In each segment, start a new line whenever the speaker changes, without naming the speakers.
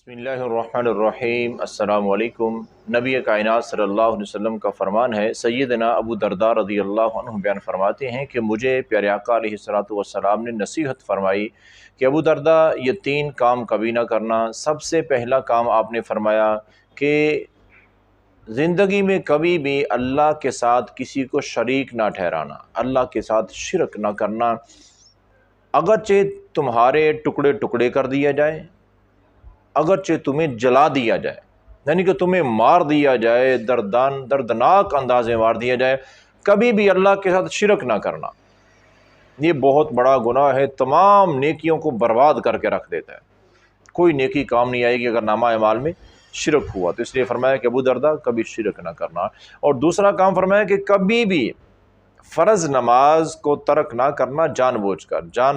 بسم اللہ الرحمن الرحیم۔ السلام علیکم۔ نبی کائنات صلی اللہ علیہ وسلم کا فرمان ہے، سیدنا ابو درداء رضی اللہ عنہ بیان فرماتے ہیں کہ مجھے پیارے آقا علیہ السلام نے نصیحت فرمائی کہ ابو درداء یہ 3 کام کبھی نہ کرنا۔ سب سے پہلا کام آپ نے فرمایا کہ زندگی میں کبھی بھی اللہ کے ساتھ کسی کو شریک نہ ٹھہرانا، اللہ کے ساتھ شرک نہ کرنا، اگرچہ تمہارے ٹکڑے ٹکڑے کر دیا جائے، اگرچہ تمہیں جلا دیا جائے، یعنی کہ تمہیں مار دیا جائے، دردناک انداز میں مار دیا جائے، کبھی بھی اللہ کے ساتھ شرک نہ کرنا۔ یہ بہت بڑا گناہ ہے، تمام نیکیوں کو برباد کر کے رکھ دیتا ہے، کوئی نیکی کام نہیں آئے گی اگر نامہ اعمال میں شرک ہوا۔ تو اس لیے فرمایا کہ ابو درداء کبھی شرک نہ کرنا۔ اور دوسرا کام فرمایا کہ کبھی بھی فرض نماز کو ترک نہ کرنا، جان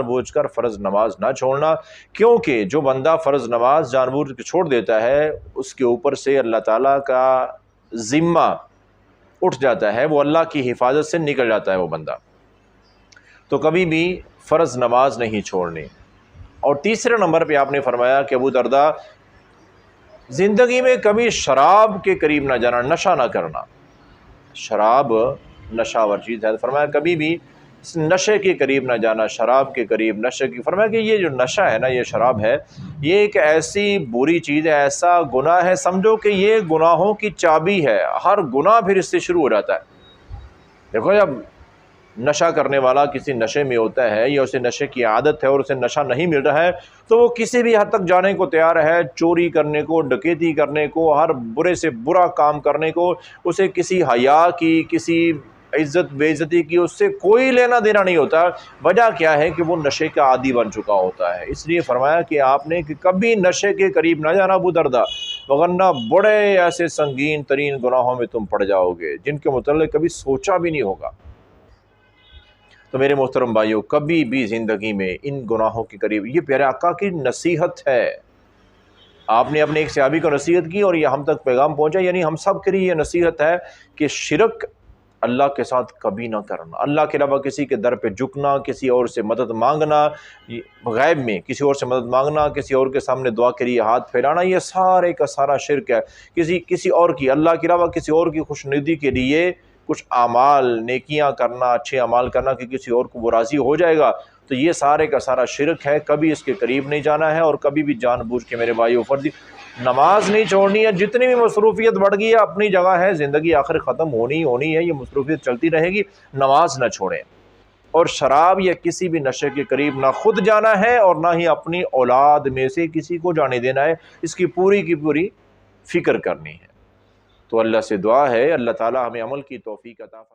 بوجھ کر فرض نماز نہ چھوڑنا، کیونکہ جو بندہ فرض نماز جان بوجھ کے چھوڑ دیتا ہے اس کے اوپر سے اللہ تعالیٰ کا ذمہ اٹھ جاتا ہے، وہ اللہ کی حفاظت سے نکل جاتا ہے وہ بندہ۔ تو کبھی بھی فرض نماز نہیں چھوڑنی۔ اور تیسرے نمبر پہ آپ نے فرمایا کہ ابو درداء زندگی میں کبھی شراب کے قریب نہ جانا، نشہ نہ کرنا۔ شراب نشہ ور چیز ہے، فرمایا کبھی بھی نشے کے قریب نہ جانا، شراب کے قریب، نشے کی۔ فرمایا کہ یہ جو نشہ ہے نا، یہ شراب ہے، یہ ایک ایسی بری چیز ہے، ایسا گناہ ہے، سمجھو کہ یہ گناہوں کی چابی ہے، ہر گناہ پھر اس سے شروع ہو جاتا ہے۔ دیکھو جب نشہ کرنے والا کسی نشے میں ہوتا ہے یا اسے نشے کی عادت ہے اور اسے نشہ نہیں مل رہا ہے تو وہ کسی بھی حد تک جانے کو تیار ہے، چوری کرنے کو، ڈکیتی کرنے کو، ہر برے سے برا کام کرنے کو۔ اسے کسی حیا کی، کسی عزت بے عزتی کی اس سے کوئی لینا دینا نہیں ہوتا۔ وجہ کیا ہے کہ وہ نشے کا عادی بن چکا ہوتا ہے۔ اس لیے فرمایا کہ آپ نے کہ کبھی نشے کے قریب نہ جانا ابو درداء، وگرنہ بڑے ایسے سنگین ترین گناہوں میں تم پڑ جاؤ گے جن کے متعلق کبھی سوچا بھی نہیں ہوگا۔ تو میرے محترم بھائیوں، کبھی بھی زندگی میں ان گناہوں کے قریب، یہ پیارے آقا کی نصیحت ہے۔ آپ نے اپنے ایک صحابی کو نصیحت کی اور یہ ہم تک پیغام پہنچا، یعنی ہم سب کے لیے یہ نصیحت ہے کہ شرک اللہ کے ساتھ کبھی نہ کرنا، اللہ کے علاوہ کسی کے در پہ جھکنا، کسی اور سے مدد مانگنا، غیب میں کسی اور سے مدد مانگنا، کسی اور کے سامنے دعا کے لیے ہاتھ پھیلانا، یہ سارے کا سارا شرک ہے۔ کسی اور کی، اللہ کے علاوہ کسی اور کی خوشنودی کے لیے کچھ اعمال، نیکیاں کرنا، اچھے اعمال کرنا کہ کسی اور کو وہ راضی ہو جائے گا، تو یہ سارے کا سارا شرک ہے۔ کبھی اس کے قریب نہیں جانا ہے، اور کبھی بھی جان بوجھ کے میرے بھائیو فرضی نماز نہیں چھوڑنی ہے۔ جتنی بھی مصروفیت بڑھ گئی ہے اپنی جگہ ہے، زندگی آخر ختم ہونی ہے، یہ مصروفیت چلتی رہے گی، نماز نہ چھوڑیں۔ اور شراب یا کسی بھی نشے کے قریب نہ خود جانا ہے اور نہ ہی اپنی اولاد میں سے کسی کو جانے دینا ہے، اس کی پوری فکر کرنی ہے۔ تو اللہ سے دعا ہے اللہ تعالی ہمیں عمل کی توفیق عطا فرمائے۔